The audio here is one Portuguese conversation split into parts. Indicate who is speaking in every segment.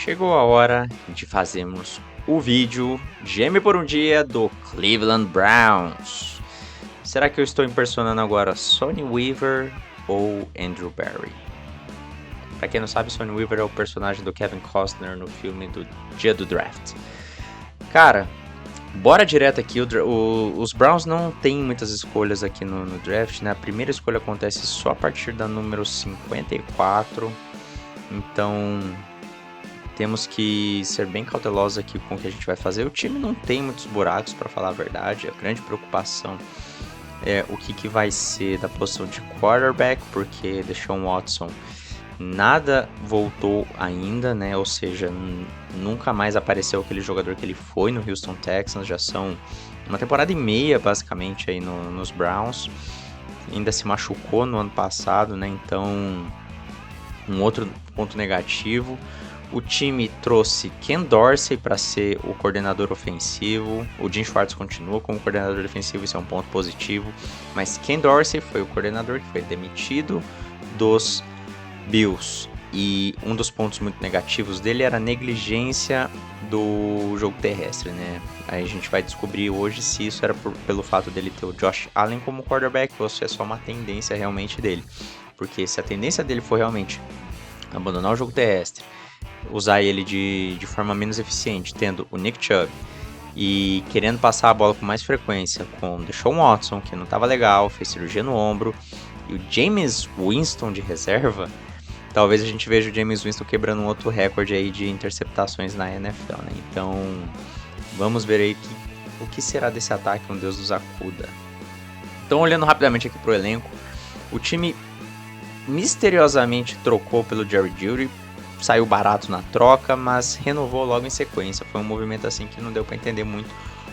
Speaker 1: chegou a hora de fazermos o vídeo Geme por um Dia do Cleveland Browns. Será que eu estou impersonando agora Sonny Weaver ou Andrew Barry? Pra quem não sabe, Sonny Weaver é o personagem do Kevin Costner no filme do Dia do Draft. Cara, bora direto aqui. Os Browns não tem muitas escolhas aqui no draft, né? A primeira escolha acontece só a partir da número 54. Então temos que ser bem cautelosos aqui com o que a gente vai fazer. O time não tem muitos buracos, para falar a verdade. A grande preocupação é o que vai ser da posição de quarterback, porque Deshaun Watson nada voltou ainda, né? Ou seja, nunca mais apareceu aquele jogador que ele foi no Houston Texans. Já são uma temporada e meia basicamente aí nos Browns. Ainda se machucou no ano passado, né? Então, um outro ponto negativo. O time trouxe Ken Dorsey para ser o coordenador ofensivo. O Jim Schwartz continua como coordenador defensivo, isso é um ponto positivo. Mas Ken Dorsey foi o coordenador que foi demitido dos Bills. E um dos pontos muito negativos dele era a negligência do jogo terrestre, né? Aí a gente vai descobrir hoje se isso era pelo fato dele ter o Josh Allen como quarterback ou se é só uma tendência realmente dele. Porque se a tendência dele for realmente abandonar o jogo terrestre, usar ele de forma menos eficiente, tendo o Nick Chubb e querendo passar a bola com mais frequência com o Deshaun Watson, que não estava legal, fez cirurgia no ombro, e o Jameis Winston de reserva, talvez a gente veja o Jameis Winston quebrando um outro recorde aí de interceptações na NFL, né? Então, vamos ver aí o que será desse ataque, um Deus nos acuda. Então, olhando rapidamente aqui pro elenco, o time misteriosamente trocou pelo Jerry Jeudy, saiu barato na troca, mas renovou logo em sequência. Foi um movimento assim que não deu para entender muito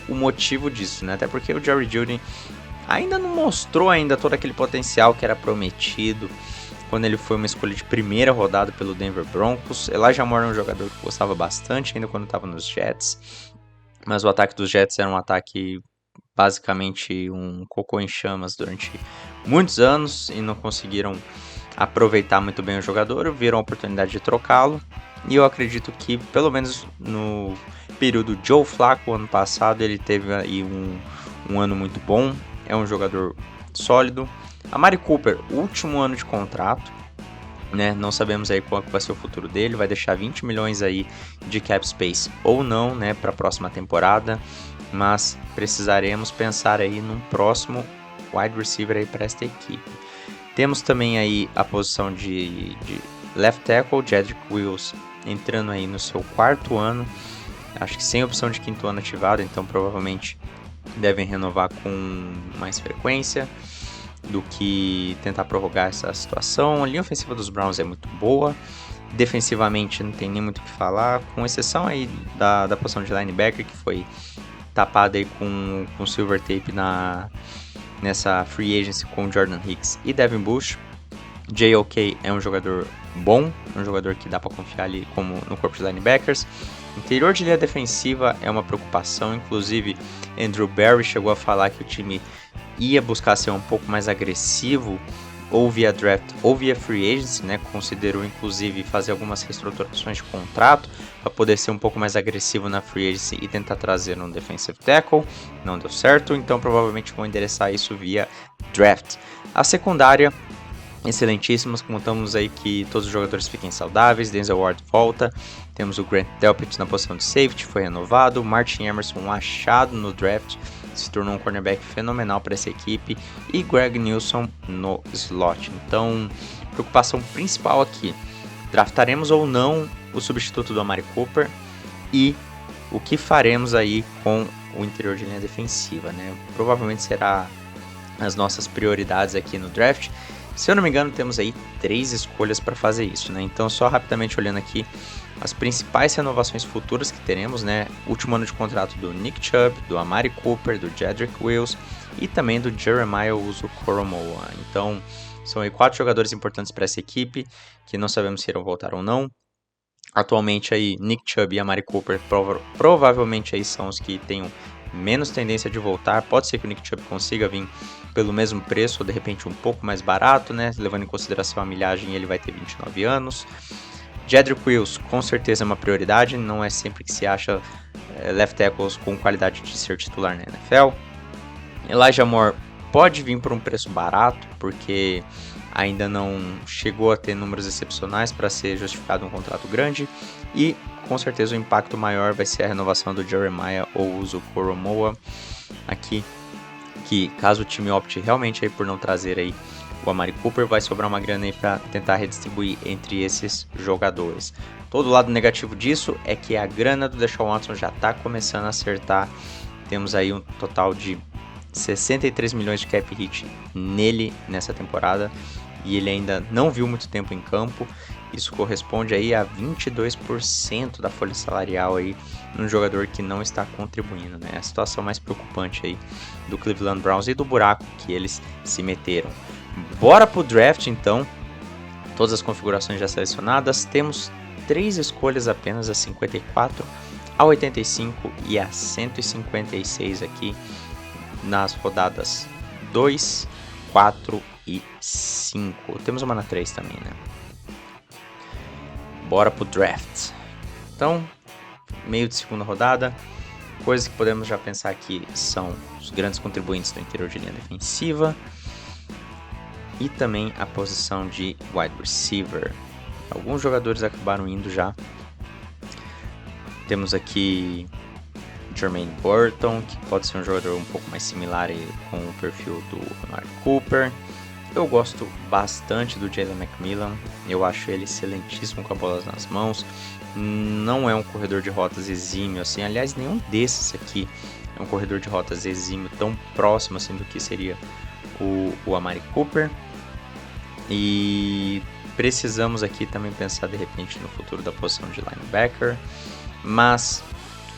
Speaker 1: o motivo disso, né? Até porque o Jerry Jeudy ainda não mostrou ainda todo aquele potencial que era prometido quando ele foi uma escolha de primeira rodada pelo Denver Broncos. Elijah Moore é um jogador que gostava bastante ainda quando estava nos Jets, mas o ataque dos Jets era um ataque basicamente um cocô em chamas durante muitos anos e não conseguiram aproveitar muito bem o jogador, viram a oportunidade de trocá-lo, e eu acredito que pelo menos no período Joe Flacco ano passado ele teve aí um ano muito bom, é um jogador sólido. Amari Cooper, último ano de contrato, né? Não sabemos aí qual vai ser o futuro dele, vai deixar 20 milhões aí de cap space ou não, né, para a próxima temporada, mas precisaremos pensar aí num próximo wide receiver aí para esta equipe. Temos também aí a posição de left tackle, Jedrick Wills, entrando aí no seu quarto ano, acho que sem opção de quinto ano ativado, então provavelmente devem renovar com mais frequência do que tentar prorrogar essa situação. A linha ofensiva dos Browns é muito boa, defensivamente não tem nem muito o que falar, com exceção aí da posição de linebacker, que foi tapada aí com silver tape nessa free agency com Jordan Hicks e Devin Bush. JOK é um jogador bom, um jogador que dá para confiar ali como no corpo de linebackers. Interior de linha defensiva é uma preocupação, inclusive Andrew Barry chegou a falar que o time ia buscar ser um pouco mais agressivo ou via draft ou via free agency, né? Considerou inclusive fazer algumas reestruturações de contrato para poder ser um pouco mais agressivo na free agency e tentar trazer um defensive tackle. Não deu certo, então provavelmente vão endereçar isso via draft. A secundária, excelentíssimas, contamos aí que todos os jogadores fiquem saudáveis. Denzel Ward volta, temos o Grant Delpit na posição de safety, foi renovado. Martin Emerson, um achado no draft, se tornou um cornerback fenomenal para essa equipe, e Greg Nilsson no slot. Então, preocupação principal aqui, draftaremos ou não o substituto do Amari Cooper e o que faremos aí com o interior de linha defensiva, né? Provavelmente será as nossas prioridades aqui no draft. Se eu não me engano, temos aí 3 escolhas para fazer isso, né? Então, só rapidamente olhando aqui as principais renovações futuras que teremos, né? Último ano de contrato do Nick Chubb, do Amari Cooper, do Jedrick Wills e também do Jeremiah Owusu-Koramoah. Então, são aí 4 jogadores importantes para essa equipe que não sabemos se irão voltar ou não. Atualmente aí Nick Chubb e Amari Cooper provavelmente aí são os que tenham menos tendência de voltar. Pode ser que o Nick Chubb consiga vir pelo mesmo preço ou de repente um pouco mais barato, né? Levando em consideração a milhagem, ele vai ter 29 anos. Jedrick Wills, com certeza é uma prioridade, não é sempre que se acha left tackles com qualidade de ser titular na NFL. Elijah Moore pode vir por um preço barato, porque ainda não chegou a ter números excepcionais para ser justificado um contrato grande, e com certeza o impacto maior vai ser a renovação do Jeremiah ou uso Koromoa aqui, que caso o time opte realmente aí por não trazer aí o Amari Cooper, vai sobrar uma grana aí para tentar redistribuir entre esses jogadores. Todo lado negativo disso é que a grana do Deshaun Watson já está começando a acertar. Temos aí um total de 63 milhões de cap hit nele nessa temporada, e ele ainda não viu muito tempo em campo. Isso corresponde aí a 22% da folha salarial aí num jogador que não está contribuindo, né? A situação mais preocupante aí do Cleveland Browns e do buraco que eles se meteram. Bora pro draft então. Todas as configurações já selecionadas. Temos 3 escolhas apenas, a 54, a 85 e a 156 aqui nas rodadas 2, 4 e 5. Temos uma na 3 também, né? Bora pro draft. Então, meio de segunda rodada. Coisas que podemos já pensar aqui são os grandes contribuintes do interior de linha defensiva e também a posição de wide receiver. Alguns jogadores acabaram indo já. Temos aqui Jermaine Burton, que pode ser um jogador um pouco mais similar com o perfil do Amari Cooper. Eu gosto bastante do Jalen McMillan, eu acho ele excelentíssimo com a bola nas mãos. Não é um corredor de rotas exímio assim, aliás, nenhum desses aqui é um corredor de rotas exímio tão próximo assim do que seria o Amari Cooper. E precisamos aqui também pensar de repente no futuro da posição de linebacker, mas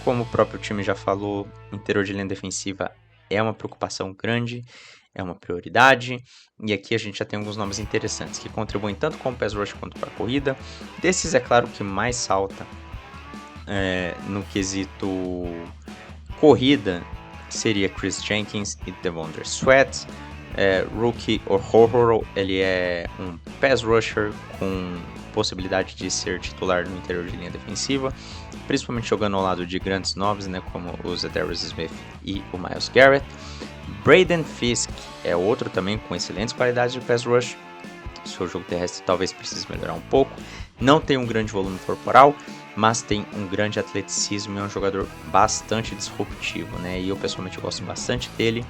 Speaker 1: como o próprio time já falou, o interior de linha defensiva é uma preocupação grande, é uma prioridade, e aqui a gente já tem alguns nomes interessantes que contribuem tanto com o pass rush quanto para a corrida. Desses, é claro, que mais salta no quesito corrida seria Chris Jenkins e Devondre Sweat. Rookie Horror, ele é um pass rusher com possibilidade de ser titular no interior de linha defensiva, principalmente jogando ao lado de grandes nomes, né, como o Za'Darius Smith e o Myles Garrett. Braden Fisk é outro também com excelentes qualidades de pass rush. Seu jogo terrestre talvez precise melhorar um pouco. Não tem um grande volume corporal, mas tem um grande atleticismo e é um jogador bastante disruptivo, né? E eu pessoalmente gosto bastante dele.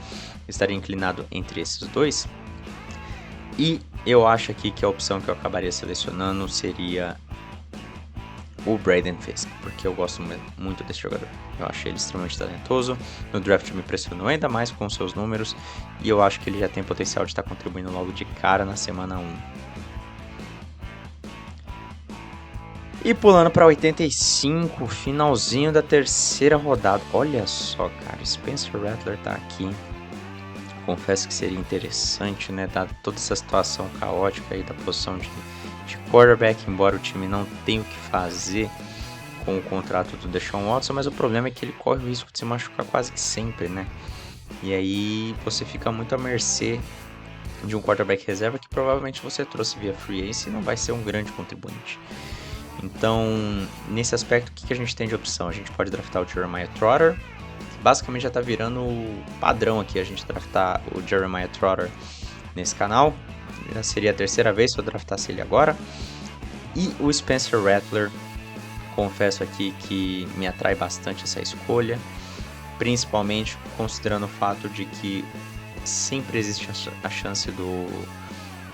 Speaker 1: Estaria inclinado entre esses dois. E eu acho aqui que a opção que eu acabaria selecionando seria o Braden Fisk, porque eu gosto muito desse jogador. Eu acho ele extremamente talentoso. No draft me impressionou ainda mais com seus números, e eu acho que ele já tem potencial de estar contribuindo logo de cara na semana 1. E pulando para 85, finalzinho da terceira rodada. Olha só, cara, Spencer Rattler tá aqui. Confesso que seria interessante, né, dada toda essa situação caótica aí da posição de quarterback, embora o time não tenha o que fazer com o contrato do Deshaun Watson, mas o problema é que ele corre o risco de se machucar quase que sempre, né? E aí você fica muito à mercê de um quarterback reserva que provavelmente você trouxe via free agency e não vai ser um grande contribuinte. Então, nesse aspecto, o que a gente tem de opção? A gente pode draftar o Jeremiah Trotter. Basicamente já tá virando padrão aqui a gente draftar o Jeremiah Trotter nesse canal. Já seria a terceira vez se eu draftasse ele agora. E o Spencer Rattler, confesso aqui que me atrai bastante essa escolha, principalmente considerando o fato de que sempre existe a chance do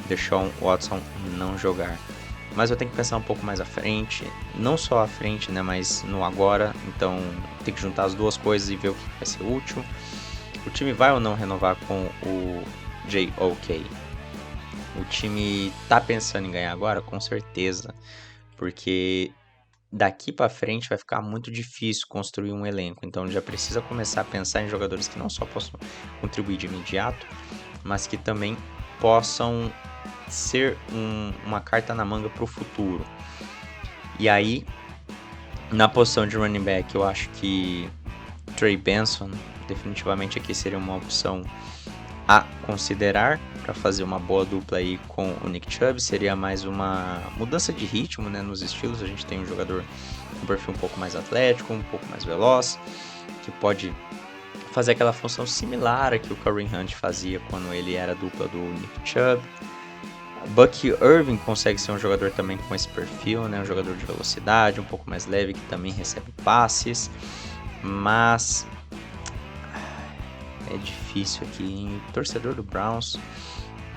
Speaker 1: Deshaun Watson não jogar. Mas eu tenho que pensar um pouco mais à frente, não só à frente, né, mas no agora. Então tem que juntar as duas coisas e ver o que vai ser útil. O time vai ou não renovar com o JOK? O time tá pensando em ganhar agora? Com certeza, porque daqui para frente vai ficar muito difícil construir um elenco. Então já precisa começar a pensar em jogadores que não só possam contribuir de imediato, mas que também possam ser uma carta na manga para o futuro. E aí, na posição de running back, eu acho que Trey Benson definitivamente aqui seria uma opção a considerar para fazer uma boa dupla aí com o Nick Chubb seria mais uma mudança de ritmo, né, nos estilos. A gente tem um jogador com um perfil um pouco mais atlético, um pouco mais veloz, que pode fazer aquela função similar a que o Kareem Hunt fazia quando ele era a dupla do Nick Chubb. Bucky Irving consegue ser um jogador também com esse perfil, né, um jogador de velocidade, um pouco mais leve, que também recebe passes, mas é difícil aqui, hein? Torcedor do Browns,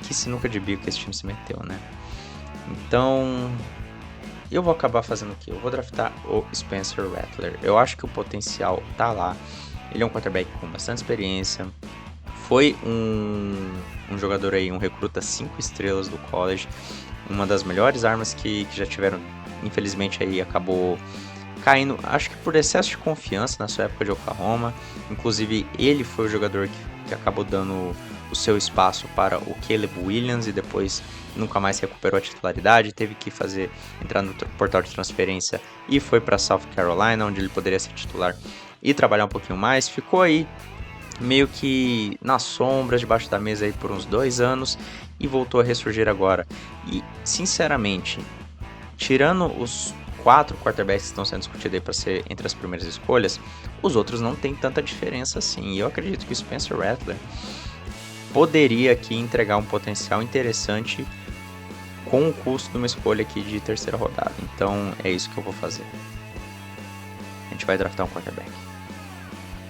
Speaker 1: que sinuca de bico que esse time se meteu, né? Então, eu vou acabar fazendo o quê? Eu vou draftar o Spencer Rattler. Eu acho que o potencial tá lá. Ele é um quarterback com bastante experiência. Foi um jogador aí, um recruta 5 estrelas do college. Uma das melhores armas que já tiveram. Infelizmente aí acabou caindo, acho que por excesso de confiança na sua época de Oklahoma. Inclusive ele foi o jogador que acabou dando o seu espaço para o Caleb Williams e depois nunca mais recuperou a titularidade, teve que entrar no portal de transferência e foi para South Carolina, onde ele poderia ser titular e trabalhar um pouquinho mais. Ficou aí meio que nas sombras, debaixo da mesa aí por uns 2 anos e voltou a ressurgir agora. E sinceramente, tirando os 4 quarterbacks que estão sendo discutidos aí para ser entre as primeiras escolhas, os outros não tem tanta diferença assim. E eu acredito que o Spencer Rattler poderia aqui entregar um potencial interessante com o custo de uma escolha aqui de terceira rodada. Então é isso que eu vou fazer. A gente vai draftar um quarterback.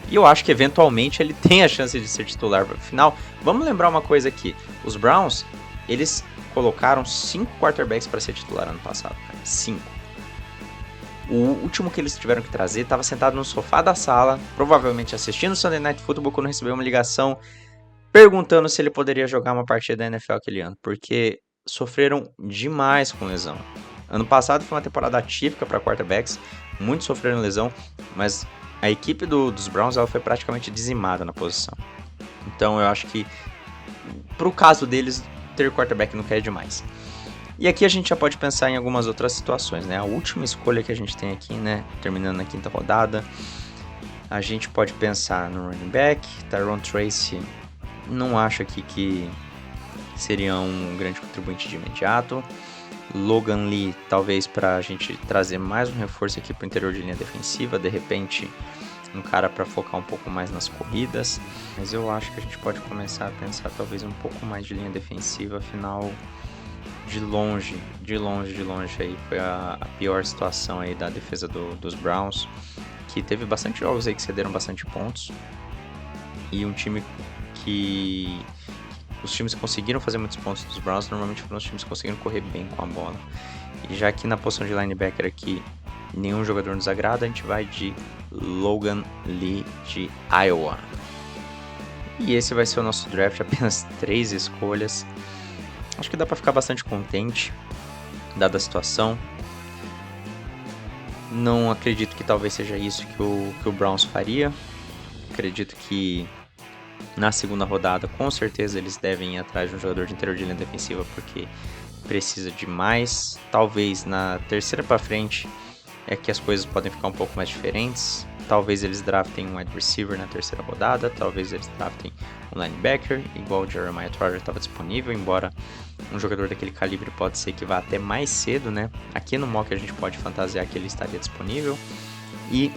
Speaker 1: E eu acho que eventualmente ele tem a chance de ser titular. Afinal, vamos lembrar uma coisa aqui. Os Browns, eles colocaram 5 quarterbacks para ser titular ano passado. 5. O último que eles tiveram que trazer estava sentado no sofá da sala, provavelmente assistindo o Sunday Night Football, quando recebeu uma ligação perguntando se ele poderia jogar uma partida da NFL aquele ano, porque sofreram demais com lesão. Ano passado foi uma temporada atípica para quarterbacks, muitos sofreram lesão, mas a equipe dos Browns ela foi praticamente dizimada na posição. Então eu acho que, pro caso deles, ter quarterback não quer demais. E aqui a gente já pode pensar em algumas outras situações, né? A última escolha que a gente tem aqui, né? Terminando na 5ª rodada, a gente pode pensar no running back. Tyrone Tracy não acho aqui que seria um grande contribuinte de imediato. Logan Lee, talvez para a gente trazer mais um reforço aqui para o interior de linha defensiva, de repente um cara para focar um pouco mais nas corridas, mas eu acho que a gente pode começar a pensar talvez um pouco mais de linha defensiva, afinal de longe aí foi a pior situação aí da defesa dos Browns, que teve bastante jogos aí que cederam bastante pontos, e um time que os times que conseguiram fazer muitos pontos dos Browns normalmente foram os times que conseguiram correr bem com a bola. E já que na posição de linebacker aqui nenhum jogador nos agrada, a gente vai de Logan Lee de Iowa. E esse vai ser o nosso draft, apenas 3 escolhas. Acho que dá para ficar bastante contente, dada a situação. Não acredito que talvez seja isso que o Browns faria. Acredito que na 2ª rodada, com certeza, eles devem ir atrás de um jogador de interior de linha defensiva, porque precisa de mais. Talvez na 3ª para frente é que as coisas podem ficar um pouco mais diferentes. Talvez eles draftem um wide receiver na 3ª rodada, talvez eles draftem um linebacker, igual o Jeremiah Trotter estava disponível, embora um jogador daquele calibre pode ser que vá até mais cedo, né? Aqui no mock a gente pode fantasiar que ele estaria disponível. E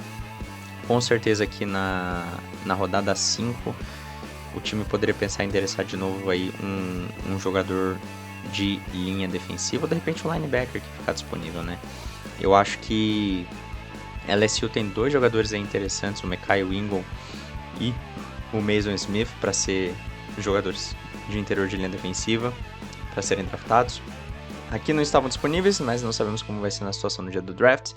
Speaker 1: com certeza aqui na rodada 5, o time poderia pensar em endereçar de novo aí um jogador de linha defensiva, ou de repente um linebacker que ficar disponível, né? Eu acho que LSU tem 2 jogadores aí interessantes, o Mekhi Wingo e o Mason Smith, para ser jogadores de interior de linha defensiva, para serem draftados. Aqui não estavam disponíveis, mas não sabemos como vai ser na situação no dia do draft.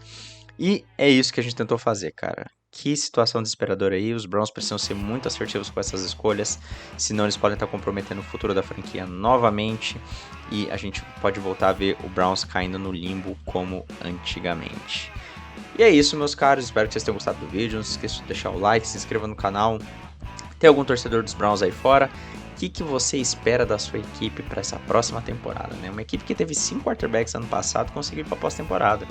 Speaker 1: E é isso que a gente tentou fazer, cara. Que situação desesperadora aí, os Browns precisam ser muito assertivos com essas escolhas, senão eles podem estar comprometendo o futuro da franquia novamente, e a gente pode voltar a ver o Browns caindo no limbo como antigamente. E é isso, meus caros, espero que vocês tenham gostado do vídeo, não se esqueça de deixar o like, se inscreva no canal. Tem algum torcedor dos Browns aí fora? O que você espera da sua equipe para essa próxima temporada, né? Uma equipe que teve 5 quarterbacks ano passado conseguiu ir para a pós-temporada.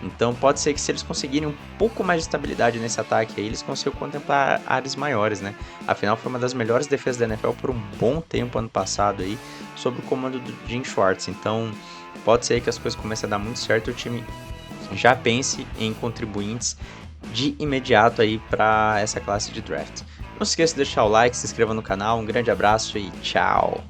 Speaker 1: Então pode ser que se eles conseguirem um pouco mais de estabilidade nesse ataque aí, eles consigam contemplar áreas maiores, né? Afinal, foi uma das melhores defesas da NFL por um bom tempo ano passado aí, sob o comando do Jim Schwartz. Então pode ser que as coisas comecem a dar muito certo e o time já pense em contribuintes de imediato aí para essa classe de draft. Não se esqueça de deixar o like, se inscreva no canal, um grande abraço e tchau!